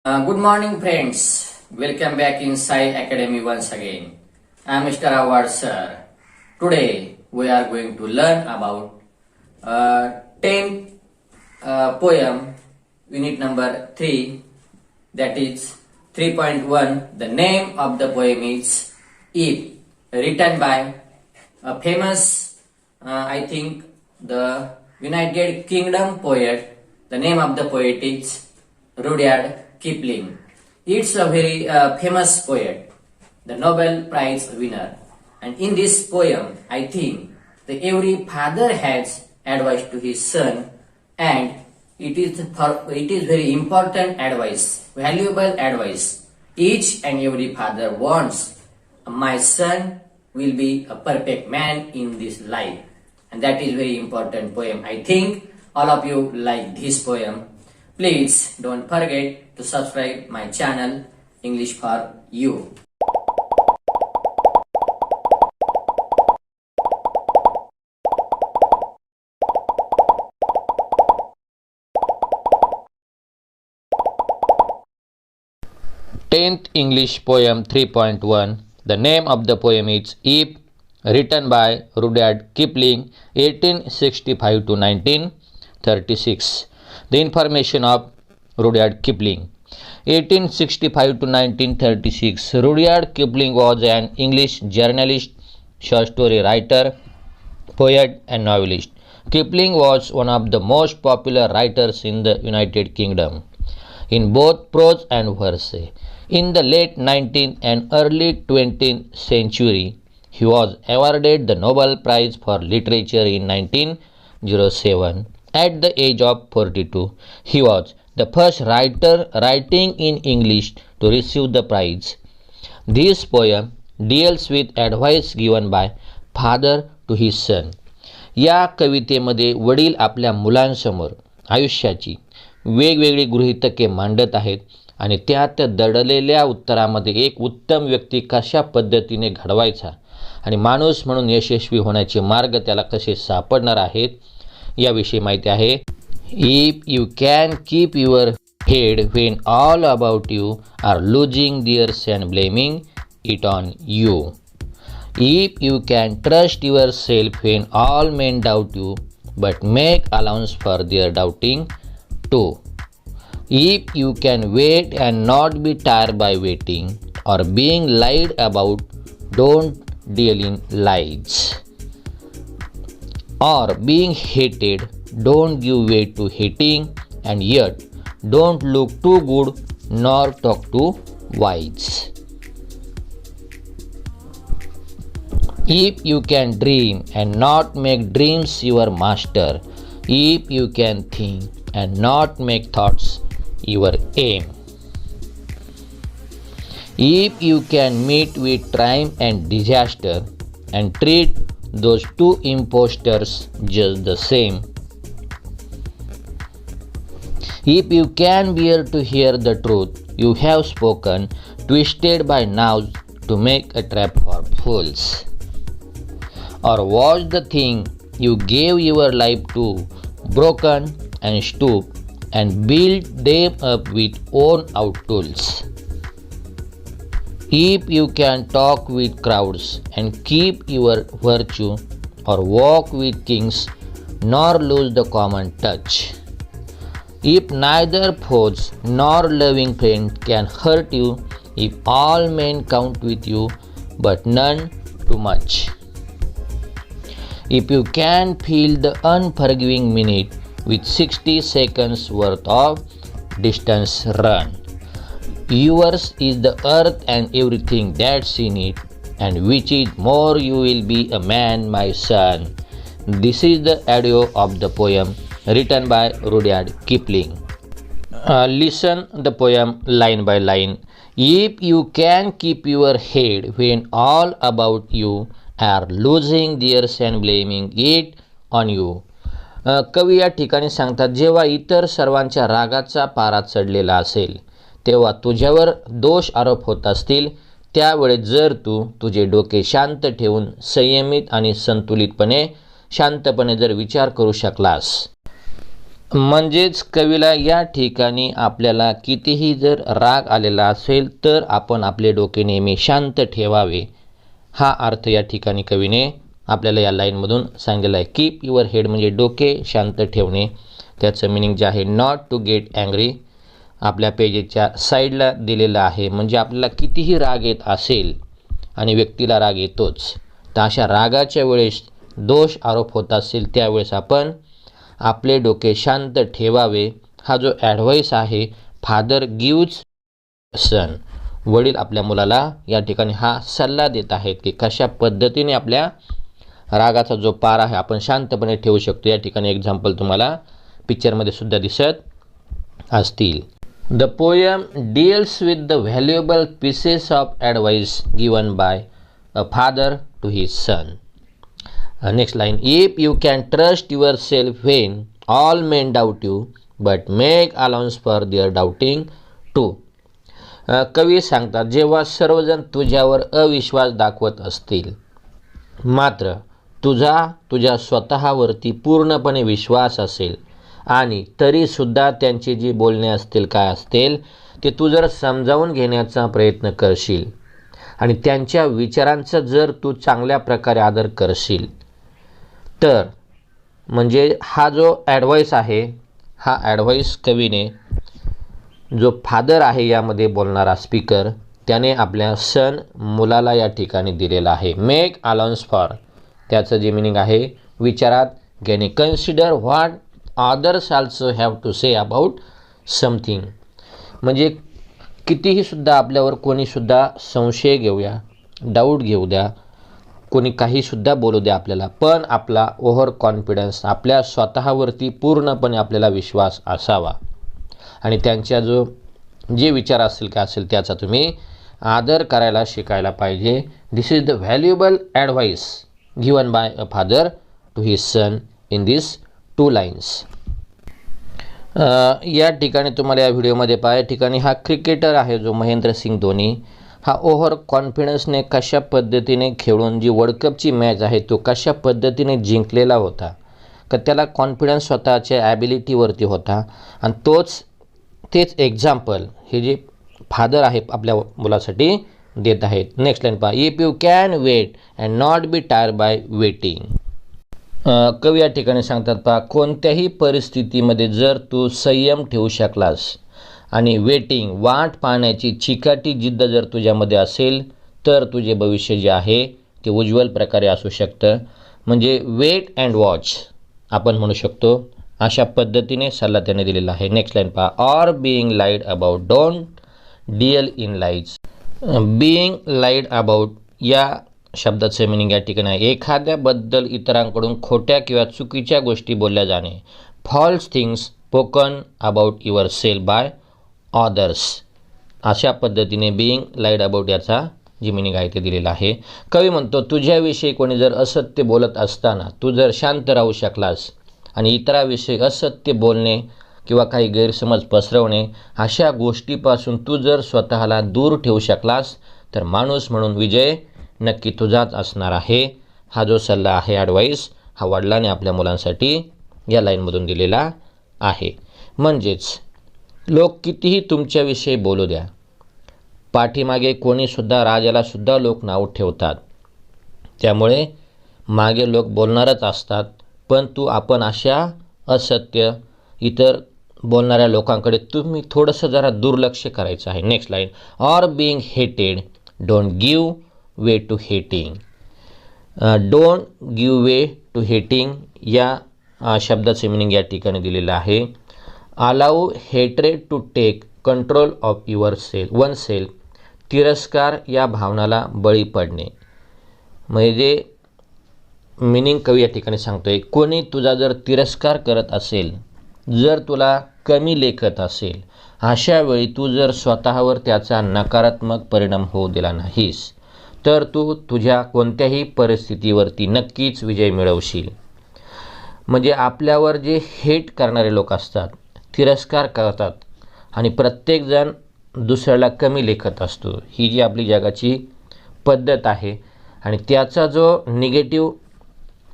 Good morning, friends. Welcome back in Sai Academy once again. I am Mr. Awad sir. Today we are going to learn about 10th poem, unit number 3, that is 3.1. The name of the poem is If, written by a famous, I think, the United Kingdom poet. The name of the poet is Rudyard Kipling. It's a very famous poet, the Nobel Prize winner. And in this poem, I think that every father has advice to his son, and it is very important advice, valuable advice. Each and every father wants my son will be a perfect man in this life, and that is very important poem. I think all of you like this poem. Please don't forget to subscribe my channel English for You. Tenth English poem 3.1. The name of the poem is If, written by Rudyard Kipling, 1865 to 1936. The information of Rudyard Kipling. 1865 to 1936. Rudyard Kipling was an English journalist, short story writer, poet and novelist. Kipling was one of the most popular writers in the United Kingdom, in both prose and verse. In the late 19th and early 20th century, he was awarded the Nobel Prize for Literature in 1907. At the age of 42, he was the first writer writing in English to receive the prize. This poem deals with advice given by father to his son. या कवितेमध्ये वडील आपल्या मुलांसमोर आयुष्याची वेगवेगळी गृहीतके मांडत आहेत आणि त्यात दडलेल्या उत्तरामध्ये एक उत्तम व्यक्ती कशा पद्धतीने घडवायचा आणि माणूस म्हणून यशस्वी होण्याचे मार्ग त्याला कसे सापडणार आहेत याविषयी माहिती आहे. If you can keep your head when all about you are losing theirs and blaming it on you. If you can trust yourself when all men doubt you but make allowance for their doubting too. If you can wait and not be tired by waiting or being lied about, don't deal in lies. Or being hated, don't give way to hating, and yet don't look too good nor talk too wise. If you can dream and not make dreams your master, if you can think and not make thoughts your aim, if you can meet with triumph and disaster and treat those two impostors just the same, if you can bear to hear the truth you have spoken, twisted by knives to make a trap for fools, or watch the thing you gave your life to broken and stoop and build them up with worn out tools. If you can talk with crowds and keep your virtue, or walk with kings nor lose the common touch, if neither foes nor loving friend can hurt you, if all men count with you but none too much, if you can feel the unforgiving minute with 60 seconds worth of distance run, yours is the earth and everything that's in it, and which is more you will be a man, my son. This is the audio of the poem written by Rudyard Kipling. Listen the poem line by line. If you can keep your head when all about you are losing theirs and blaming it on you. कवी या ठिकाणी सांगतात, जेव्हा इतर सर्वांच्या रागाचा पारा चढलेला असेल तेव्हा तुझ्यावर दोष आरोप होत असतील, त्यावेळेस जर तू तुझे डोके शांत ठेवून संयमित आणि संतुलितपणे शांतपणे जर विचार करू शकलास, म्हणजेच कवीला या ठिकाणी आपल्याला कितीही जर राग आलेला असेल तर आपण आपले डोके नेहमी शांत ठेवावे, हा अर्थ या ठिकाणी कवीने आपल्याला या लाईनमधून सांगितलेला आहे. कीप युअर हेड म्हणजे डोके शांत ठेवणे. त्याचं मिनिंग जे आहे नॉट टू गेट अँग्री आपल्या पेजेसच्या साईडला दिलेलं आहे. म्हणजे आपल्याला कितीही राग येत असेल आणि व्यक्तीला राग येतोच, तर अशा रागाच्या वेळेस दोष आरोप होत असेल त्यावेळेस आपण आपले डोके शांत ठेवावे. हा जो ॲडवाईस आहे फादर गिव्ज सन, वडील आपल्या मुलाला या ठिकाणी हा सल्ला देत आहेत की कशा पद्धतीने आपल्या रागाचा जो पार आहे आपण शांतपणे ठेवू शकतो. या ठिकाणी एक्झाम्पल तुम्हाला पिक्चरमध्ये सुद्धा दिसत असतील. The poem deals with the valuable pieces of advice given by a father to his son. Next line, if you can trust yourself when all men doubt you but make allowance for their doubting too. कवी सांगतात, जेव्हा सर्वजण तुझ्यावर अविश्वास दाखवत असतील मात्र तुझ्या स्वतःवरती पूर्णपणे विश्वास असेल आणि तरीसुद्धा त्यांचे जे बोलणे असतील काय असतील ते तू जर समजावून घेण्याचा प्रयत्न करशील आणि त्यांच्या विचारांचा जर तू चांगल्या प्रकारे आदर करशील तर म्हणजे हा जो ॲडवाईस आहे हा ॲडवाईस कवीने जो फादर आहे यामध्ये बोलणारा स्पीकर त्याने आपल्या सन मुलाला या ठिकाणी दिलेला आहे. मेक अलाउन्स फॉर त्याचं जे मिनिंग आहे विचारात घेणे. Consider what others also have to say about something म्हणजे कितीही सुद्धा आपल्यावर कोणीसुद्धा संशय घेऊया, डाऊट घेऊ द्या, कोणी काहीसुद्धा बोलू द्या आपल्याला, पण आपला ओव्हर कॉन्फिडन्स आपल्या स्वतःवरती पूर्णपणे आपल्याला विश्वास असावा आणि त्यांच्या जे विचार असतील काय असेल त्याचा तुम्ही आदर करायला शिकायला पाहिजे. This is the valuable advice given by a father to his son in this 2 lines. या ठिकाणी तुम्हाला या व्हिडिओमध्ये या ठिकाणी हा क्रिकेटर आहे जो महेंद्रसिंग धोनी, हा ओव्हर कॉन्फिडन्सने कशा पद्धतीने खेळून जी वर्ल्ड कपची मॅच आहे तो कशा पद्धतीने जिंकलेला होता, का त्याला कॉन्फिडन्स स्वतःच्या ॲबिलिटीवरती होता आणि तेच एक्झाम्पल हे जे फादर आहे आपल्या मुलासाठी देत आहेत. नेक्स्ट लाईन पहा, if you can wait and not be tired by waiting. कवी या ठिकाणी सांगतात पहा, कोणत्याही परिस्थितीमध्ये जर तू संयम ठेवू शकलास आणि वेटिंग वाट पाहण्याची चिकाटी जिद्द जर तुझ्यामध्ये असेल तर तुझे भविष्य जे आहे ते उज्ज्वल प्रकारे असू शकतं. म्हणजे वेट अँड वॉच आपण म्हणू शकतो, अशा पद्धतीने सल्ला त्याने दिलेला आहे. नेक्स्ट लाईन पहा, or being lied about don't deal in lies. Being lied about या शब्दाचं मिनिंग या ठिकाणी आहे एखाद्याबद्दल इतरांकडून खोट्या किंवा चुकीच्या गोष्टी बोलल्या जाणे. False things spoken about your self by others. अशा पद्धतीने बिईंग लाईड अबाउट याचा जी मिनिंग आहे ते दिलेलं आहे. कवी म्हणतो, तुझ्याविषयी कोणी जर असत्य बोलत असताना तू जर शांत राहू शकलास आणि इतराविषयी असत्य बोलणे किंवा काही गैरसमज पसरवणे अशा गोष्टीपासून तू जर स्वतःला दूर ठेवू शकलास तर माणूस म्हणून विजय नक्की तुझाच असणार आहे. हा जो सल्ला आहे ॲडवाईस हा वडिलांनी आपल्या मुलांसाठी या लाईनमधून दिलेला आहे. म्हणजेच लोक कितीही तुमच्याविषयी बोलू द्या, पाठीमागे कोणीसुद्धा राजालासुद्धा लोक नाव ठेवतात, त्यामुळे मागे लोक बोलणारच असतात, पण आपण अशा असत्य इतर बोलणाऱ्या लोकांकडे तुम्ही थोडंसं जरा दुर्लक्ष करायचं आहे. Next line, or being hated don't give way to hating. Don't give way to hating या शब्दाचे मिनिंग या ठिकाणी दिलेलं आहे. Allow hatred to take control of your one self. तिरस्कार या भावनाला बळी पडणे. म्हणजे मिनिंग कवी या ठिकाणी सांगतोय, कोणी तुझा जर तिरस्कार करत असेल, जर तुला कमी लेखत असेल, अशा वेळी तू जर स्वतःवर त्याचा नकारात्मक परिणाम होऊ दिला नाहीस तर तू तुझ्या कोणत्याही परिस्थितीवरती नक्कीच विजय मिळवशील. म्हणजे आपल्यावर जे हेट करणारे लोक असतात, तिरस्कार करतात आणि प्रत्येकजण दुसऱ्याला कमी लेखत असतो, ही जी आपली जगाची पद्धत आहे आणि त्याचा जो निगेटिव्ह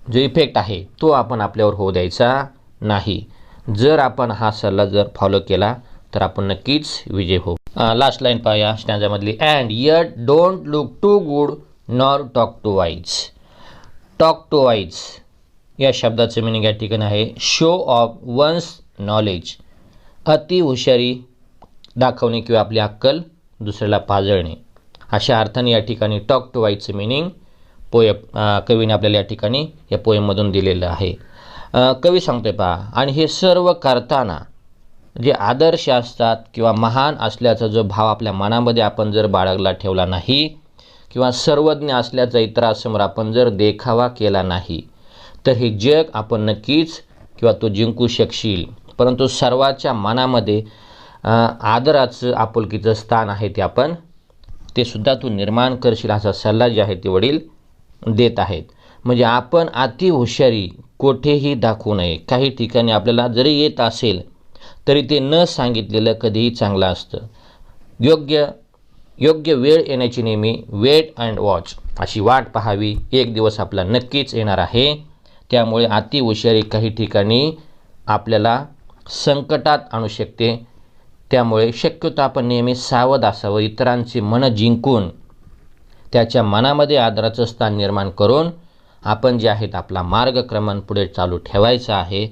जो इफेक्ट आहे तो आपण आपल्यावर होऊ द्यायचा नाही. जर आपण हा सल्ला जर फॉलो केला तर आपण नक्कीच विजय होऊ. लास्ट लाईन पाहूया स्टँजामधली. And yet don't look too good nor talk too wise. Talk too wise या शब्दाचं मिनिंग या ठिकाणी आहे शो ऑफ वन्स नॉलेज. अति हुशारी दाखवणे किंवा आपली अक्कल दुसऱ्याला पाजळणे अशा अर्थाने या ठिकाणी टॉक टू वाईजचं मिनिंग कवीने आपल्याला या ठिकाणी या पोएममधून दिलेलं आहे. कवी सांगतोय पहा, आणि हे सर्व करताना जे आदर्श असतात किंवा महान असल्याचा जो भाव आपल्या मनामध्ये आपण जर बाळगला ठेवला नाही किंवा सर्वज्ञ असल्याचा इतरांसमोर आपण जर देखावा केला नाही तर हे जग आपण नक्कीच किंवा तो जिंकू शकशील. परंतु सर्वाच्या मनामध्ये आदराचं आपुलकीचं स्थान आहे ते सुद्धा तू निर्माण करशील असा सल्ला जे आहे ते वडील देत आहेत. म्हणजे आपण अति हुशारी कोठेही दाखवू नये. काही ठिकाणी आपल्याला जरी येत असेल तरी ते न सांगितलेलं कधीही चांगलं असतं. योग्य वेळ येण्याची नेहमी वेट अँड वॉच अशी वाट पाहावी. एक दिवस आपला नक्कीच येणार आहे. त्यामुळे अति हुशारी काही ठिकाणी आपल्याला संकटात आणू शकते. त्यामुळे शक्यतो आपण नेहमी सावध असावं. इतरांची मनं जिंकून त्याच्या मनामध्ये आदराचं स्थान निर्माण करून आपण जे आहेत आपला मार्गक्रमण पुढे चालू ठेवायचा आहे.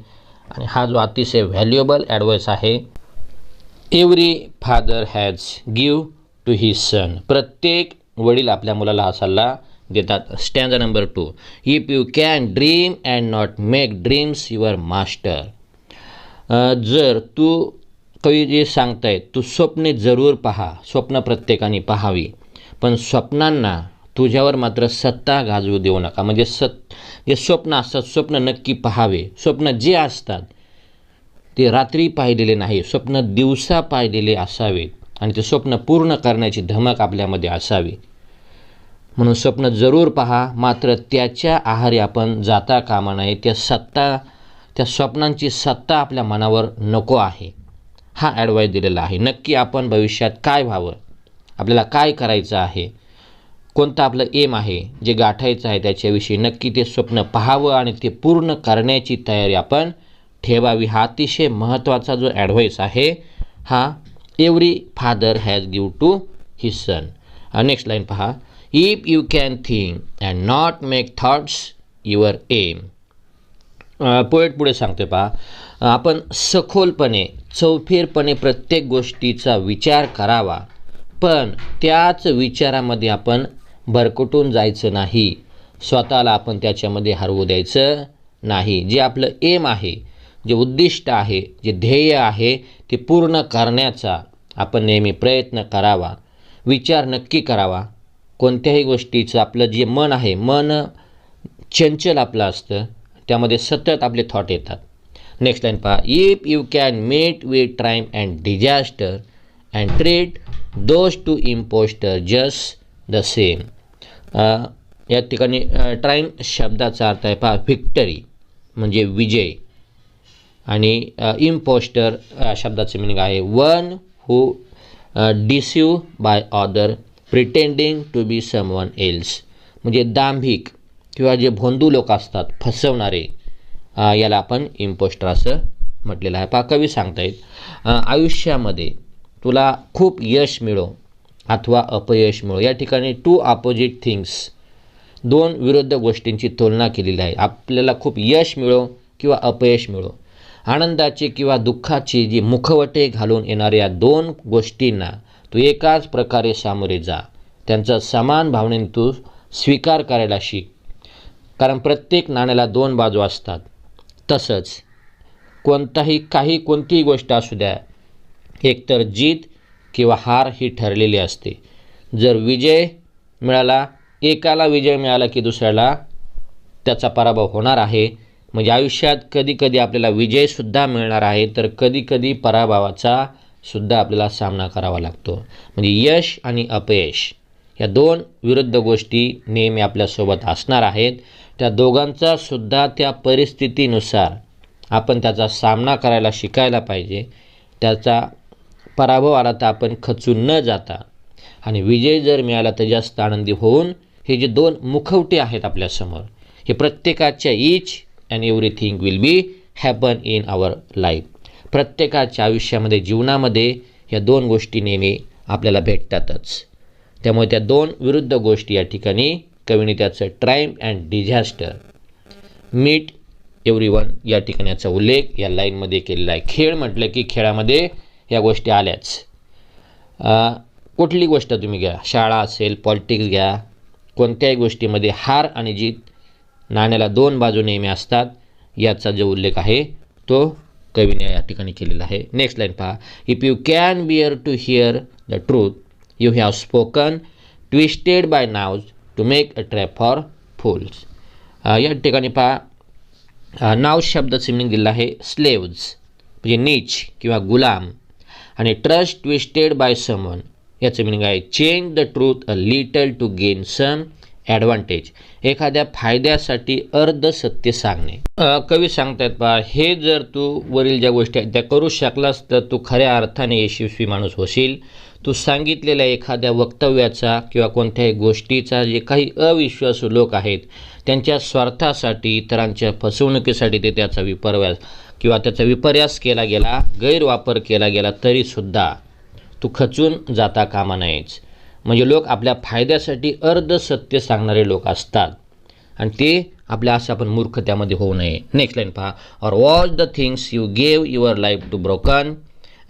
आणि हा जो अतिशय व्हॅल्युएबल ॲडवाईस आहे, every father has give to his son. प्रत्येक वडील आपल्या मुलाला हा सल्ला देतात. Stanza number 2. If you can dream and not make dreams your master. जर तू कवी जे सांगतायत, तू स्वप्ने जरूर पहा. स्वप्न प्रत्येकाने पाहावी, पण स्वप्नांना तुझ्यावर मात्र सत्ता गाजवू देऊ नका. म्हणजे जे स्वप्न असतात स्वप्न नक्की पहावे. स्वप्न जे असतात ते रात्री पाहिलेले नाही, स्वप्न दिवसा पाहिलेले असावे आणि ते स्वप्न पूर्ण करण्याची धमक आपल्यामध्ये असावी. म्हणून स्वप्न जरूर पहा, मात्र त्याच्या आहारी आपण जाता कामा नये. त्या स्वप्नांची सत्ता आपल्या मनावर नको आहे. हा ॲडवाईस दिलेला आहे. नक्की आपण भविष्यात काय व्हावं, आपल्याला काय करायचं आहे, कोणतं आपलं एम आहे, जे गाठायचं आहे त्याच्याविषयी नक्की ते स्वप्न पाहावं आणि ते पूर्ण करण्याची तयारी आपण ठेवावी. हा अतिशय महत्त्वाचा जो ॲडवाईस आहे हा every father has give to his son. Next line पहा. If you can think and not make thoughts your aim. Poet पुढे सांगते पहा, आपण सखोलपणे चौफेरपणे प्रत्येक गोष्टीचा विचार करावा, पण त्याच विचारामध्ये आपण भरकटून जायचं नाही. स्वतःला आपण त्याच्यामध्ये हरवू द्यायचं नाही. जे आपलं एम आहे, जे उद्दिष्ट आहे, जे ध्येय आहे ते पूर्ण करण्याचा आपण नेहमी प्रयत्न करावा. विचार नक्की करावा. कोणत्याही गोष्टीचं आपलं जे मन आहे, मन चंचल आपलं असतं, त्यामध्ये सतत आपले थॉट येतात. नेक्स्ट लाईन पहा. If you can meet with triumph and disaster and treat those two impostor just the same. या ठिकाणी ट्राईम शब्दाचा अर्थ आहे पहा व्हिक्टरी म्हणजे विजय, आणि इम्पोस्टर शब्दाचं मिनिंग आहे one who deceive by other pretending to be someone else. म्हणजे दांभिक किंवा जे भोंदू लोक असतात, फसवणारे, याला आपण इम्पोस्टर असं म्हटलेलं आहे. पहा कवी सांगतायत आयुष्यामध्ये तुला खूप यश मिळो अथवा अपयश मिळो. या ठिकाणी टू अपोजिट थिंग्स, दोन विरुद्ध गोष्टींची तुलना केलेली आहे. आपल्याला खूप यश मिळो किंवा अपयश मिळो, आनंदाचे किंवा दुःखाची जी मुखवटे घालून येणाऱ्या दोन गोष्टींना तू एकाच प्रकारे सामोरे जा. त्यांचा समान भावनेने तू स्वीकार करायला शिक. कारण प्रत्येक नाण्याला दोन बाजू असतात. तसंच कोणतीही गोष्ट असू द्या, एकतर जीत किंवा हार ही ठरलेली असते. जर विजय मिळाला, एकाला विजय मिळाला की दुसऱ्याला त्याचा पराभव होणार आहे. म्हणजे आयुष्यात कधीकधी आपल्याला विजयसुद्धा मिळणार आहे, तर कधीकधी पराभवाचा सुद्धा आपल्याला सामना करावा लागतो. म्हणजे यश आणि अपयश या दोन विरुद्ध गोष्टी नेहमी आपल्यासोबत असणार आहेत. त्या दोघांचा सुद्धा त्या परिस्थितीनुसार आपण त्याचा सामना करायला शिकायला पाहिजे. त्याचा पराभव आला तर आपण खचून न जाता आणि विजय जर मिळाला तर जास्त आनंदी होऊन हे जे दोन मुखवटे आहेत आपल्यासमोर, हे प्रत्येकाच्या each and everything will be happen in our life. प्रत्येकाच्या आयुष्यामध्ये जीवनामध्ये ह्या दोन गोष्टी नेहमी आपल्याला भेटतातच. त्यामुळे त्या दोन विरुद्ध गोष्टी या ठिकाणी कवीने त्याचं triumph and disaster, meet everyone या ठिकाणी याचा उल्लेख या लाईनमध्ये केलेला आहे. खेळ म्हटलं की खेळामध्ये या गोष्टी आल्याच. कुठली गोष्ट तुम्ही घ्या, शाळा असेल, पॉलिटिक्स घ्या, कोणत्याही गोष्टीमध्ये हार आणि जीत नाण्याला दोन बाजू नेहमी असतात. याचा जो उल्लेख आहे तो कवीने या ठिकाणी केलेला आहे. नेक्स्ट लाईन पहा. If you can bear to hear the truth you have spoken twisted by knaves to make a trap for fools. या ठिकाणी पहा नाव शब्दाचं मिनिंग दिलं आहे स्लेव्ज म्हणजे नीच किंवा गुलाम, आणि ट्रस्ट ट्विस्टेड बाय समवन याचं मिनिंग आहे change the truth a little to gain some advantage, एखाद्या फायद्यासाठी अर्ध सत्य सांगणे. कवी सांगतात पहा, हे जर तू वरील ज्या गोष्टी आहेत त्या करू शकलास तर तू खऱ्या अर्थाने यशस्वी माणूस होशील. तू सांगितलेल्या एखाद्या वक्तव्याचा किंवा कोणत्याही गोष्टीचा जे काही अविश्वासू लोक आहेत त्यांच्या स्वार्थासाठी, इतरांच्या फसवणुकीसाठी ते त्याचा विपर्यास केला गेला, गैरवापर केला गेला तरीसुद्धा तू खचून जाता कामा नयेच. म्हणजे लोक आपल्या फायद्यासाठी अर्ध सत्य सांगणारे लोक असतात आणि ते आपल्या असं आपण मूर्ख त्यामध्ये होऊ नये. नेक्स्ट लाईन पहा. Or watch the things you gave your life to broken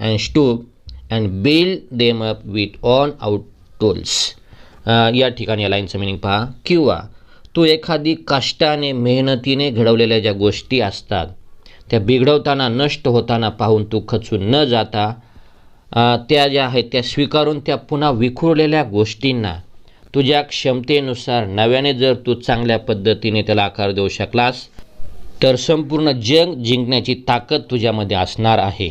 and stoop and build them up with on out tools. या ठिकाणी या लाईनचं मिनिंग पहा. किंवा तू एखादी कष्टाने मेहनतीने घडवलेल्या ज्या गोष्टी असतात त्या बिघडवताना, नष्ट होताना पाहून तू खचून न जाता त्या ज्या आहेत त्या स्वीकारून त्या पुन्हा विखुरलेल्या गोष्टींना तुझ्या क्षमतेनुसार नव्याने जर तू चांगल्या पद्धतीने त्याला आकार देऊ शकलास तर संपूर्ण जग जिंकण्याची ताकद तुझ्यामध्ये असणार आहे.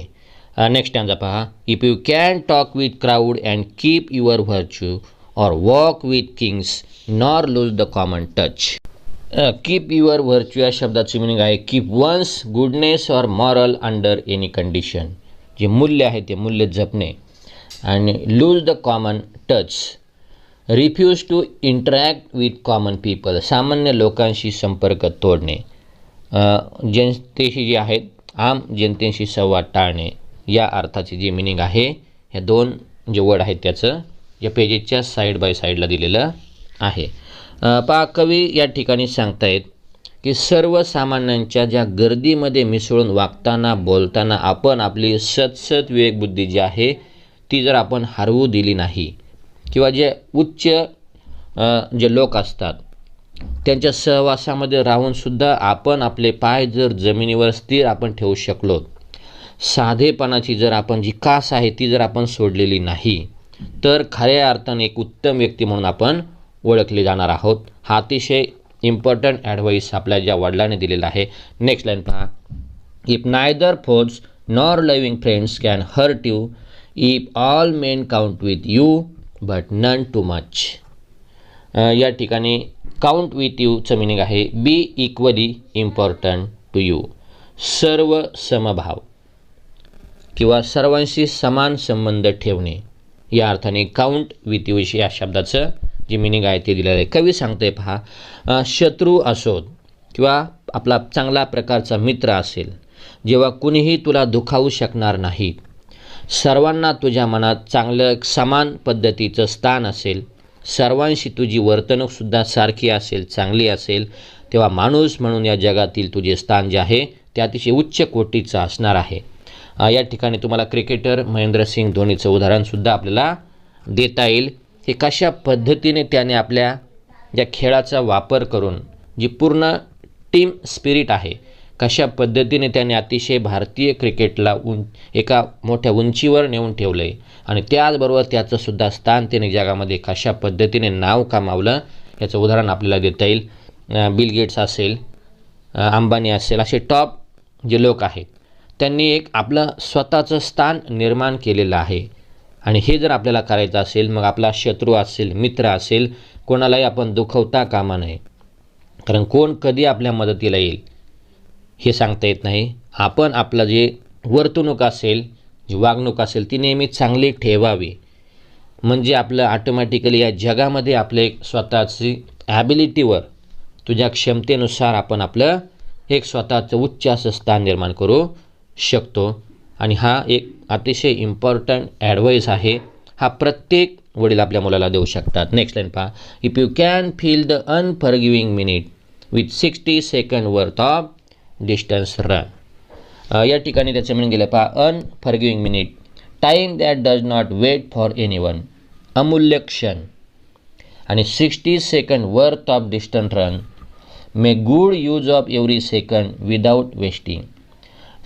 नेक्स्ट स्टँजा पहा. If you can talk with crowd and keep your virtue or walk with kings nor lose the common touch. Keep your virtue या शब्दाची मिनिंग आहे keep one's goodness or moral under any condition. जे मूल्य आहे ते मूल्य जपणे. आणि lose the common touch, refuse to interact with common people, सामान्य लोकांशी संपर्क तोडणे. जनतेशी जे आहेत आम जनतेशी संवाद टाळणे या अर्थाची जी मिनिंग आहे ह्या दोन जे वर्ड आहेत त्याचं या पेजेसच्या साईड बाय साईडला दिलेलं आहे. पहा कवी या ठिकाणी सांगतायत की सर्वसामान्यांच्या ज्या गर्दीमध्ये मिसळून वागताना, बोलताना आपण आपली सतसत विवेकबुद्धी जी आहे ती जर आपण हरवू दिली नाही किंवा जे उच्च जे लोक असतात त्यांच्या सहवासामध्ये राहूनसुद्धा आपण आपले पाय जर जमिनीवर स्थिर आपण ठेवू शकलो, साधेपणाची जर आपण जी कास आहे ती जर आपण सोडलेली नाही तर खऱ्या अर्थाने एक उत्तम व्यक्ती म्हणून आपण ओळखले जाणार आहोत. हा अतिशय इम्पॉर्टंट ॲडवाईस आपल्या ज्या वडिलांनी दिलेला आहे. नेक्स्ट लाईन पहा. If neither foes nor loving friends can hurt you if all men count with you but none too much. या ठिकाणी काउंट विथ यूचं मिनिंग आहे be equally important to you, सर्व समभाव किंवा सर्वांशी समान संबंध ठेवणे या अर्थाने काउंट विथ यू या शब्दाचं जे मिनिंग आहे ते दिलेलं आहे. कवी सांगते पहा, शत्रू असोत किंवा आपला चांगला प्रकारचा मित्र असेल, जेव्हा कुणीही तुला दुखावू शकणार नाही, सर्वांना तुझ्या मनात चांगलं समान पद्धतीचं स्थान असेल, सर्वांशी तुझी वर्तणूकसुद्धा सारखी असेल, चांगली असेल, तेव्हा माणूस म्हणून या जगातील तुझे स्थान जे आहे ते अतिशय उच्च कोटीचं असणार आहे. या ठिकाणी तुम्हाला क्रिकेटर महेंद्रसिंग धोनीचं उदाहरणसुद्धा आपल्याला देता येईल. हे कशा पद्धतीने त्याने आपल्या ज्या खेळाचा वापर करून जी पूर्ण टीम स्पिरिट आहे कशा पद्धतीने त्याने अतिशय भारतीय क्रिकेटला एका मोठ्या उंचीवर नेऊन ठेवलं आहे आणि त्याचबरोबर त्याचंसुद्धा स्थान त्याने जगामध्ये कशा पद्धतीने नाव कमावलं याचं उदाहरण आपल्याला देता येईल. बिल गेट्स असेल, अंबानी असेल, असे टॉप जे लोक आहेत त्यांनी एक आपलं स्वतःचं स्थान निर्माण केलेलं आहे. आणि हे जर आपल्याला करायचं असेल मग आपला शत्रू असेल, मित्र असेल, कोणालाही आपण दुखवता कामा नये, कारण कोण कधी आपल्या मदतीला येईल हे सांगता येत नाही. आपण आपलं जे वर्तणूक असेल, जी वागणूक असेल ती नेहमी चांगली ठेवावी, म्हणजे आपलं ऑटोमॅटिकली या जगामध्ये आपले स्वतःची ॲबिलिटीवर तुझ्या क्षमतेनुसार आपण आपलं एक स्वतःचं उच्च असं स्थान निर्माण करू शकतो. आणि हा एक अतिशय इम्पॉर्टंट ॲडवाईस आहे. हा प्रत्येक वडील आपल्या मुलाला देऊ शकतात. नेक्स्ट लाईन पहा. If you can fill the unforgiving minute with 60 second worth of distance run. या ठिकाणी त्याचं मिनिंग गेलं पहा. Unforgiving minute, time that does not wait for anyone, अमूल्य क्षण. आणि 60 second worth of distance run, may good use of every second without wasting.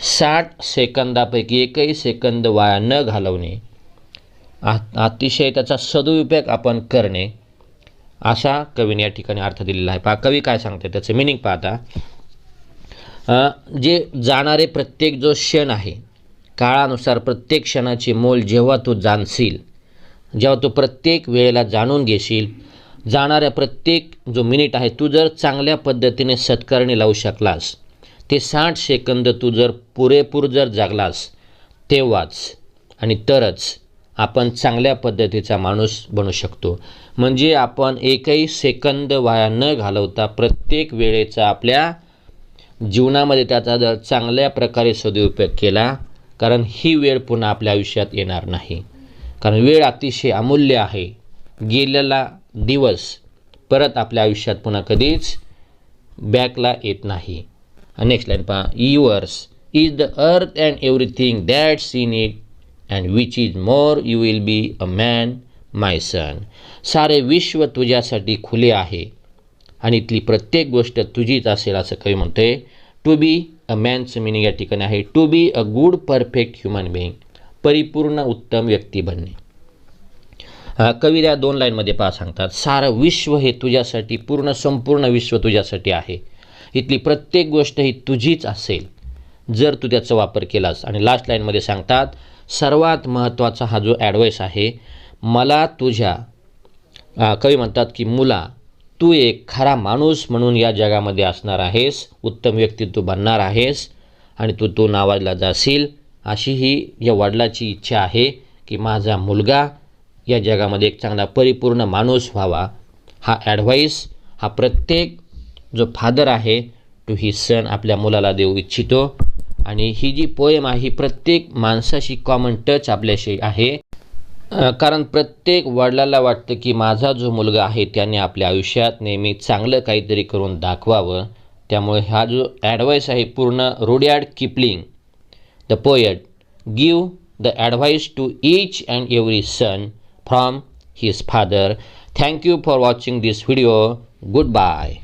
60 सेकंदापैकी एकही सेकंद वाया न घालवणे, अतिशय त्याचा सदुपयोग आपण करणे, असा कवीने या ठिकाणी अर्थ दिलेला आहे. पहा कवी काय सांगते, त्याचं मिनिंग पाहता. जे जाणारे प्रत्येक जो क्षण आहे, काळानुसार प्रत्येक क्षणाचे मोल जेव्हा तू जाणशील, जेव्हा तू प्रत्येक वेळेला जाणून घेशील, जाणाऱ्या प्रत्येक जो मिनिट आहे तू जर चांगल्या पद्धतीने सत्कारणी लावू शकलास, ते 60 सेकंद तू जर पुरेपूर जर जागलास, तेव्हाच आणि तरच आपण चांगल्या पद्धतीचा माणूस बनू शकतो. म्हणजे आपण एकही सेकंद वाया न घालवता प्रत्येक वेळेचा आपल्या जीवनामध्ये त्याचा जर चांगल्या प्रकारे सदुपयोग केला, कारण ही वेळ पुन्हा आपल्या आयुष्यात येणार नाही. कारण वेळ अतिशय अमूल्य आहे. गेलेला दिवस परत आपल्या आयुष्यात पुन्हा कधीच बॅकला येत नाही. नेक्स्ट लाईन पहा. Yours is the earth and everything that's in it and which is more you will be a man my son. सारे विश्व तुझ्यासाठी खुले आहे आणि इथली प्रत्येक गोष्ट तुझीच असेल, असं कवी म्हणतोय. टू बी अ मॅनचं मिनिंग या ठिकाणी आहे to be a good perfect human being, परिपूर्ण उत्तम व्यक्ती बनणे. कवी या 2 लाईनमध्ये पहा सांगतात. सारं विश्व हे तुझ्यासाठी, पूर्ण संपूर्ण विश्व तुझ्यासाठी आहे. इथली प्रत्येक गोष्ट ही तुझीच असेल जर तू त्याचा वापर केलास. आणि लास्ट लाईनमध्ये सांगतात, सर्वात महत्त्वाचा हा जो ॲडवाईस आहे, मला तुझ्या कवी म्हणतात की मुला, तू एक खरा माणूस म्हणून या जगामध्ये असणार आहेस, उत्तम व्यक्ती तू बनणार आहेस आणि तू नावाजला जाशील, अशी ही या वडिलाची इच्छा आहे की माझा मुलगा या जगामध्ये एक चांगला परिपूर्ण माणूस व्हावा. हा ॲडवाईस हा प्रत्येक जो फादर आहे टू ही सन आपल्या मुलाला देऊ इच्छितो. आणि ही जी पोएम आहे ही प्रत्येक माणसाशी कॉमन टच आपल्याशी आहे. कारण प्रत्येक वडिलाला वाटतं की माझा जो मुलगा आहे त्याने आपल्या आयुष्यात नेहमी चांगलं काहीतरी करून दाखवावं. त्यामुळे हा जो ॲडवाईस आहे पूर्ण Rudyard Kipling the poet give the advice to each and every son from his father. Thank you for watching this video. Good bye.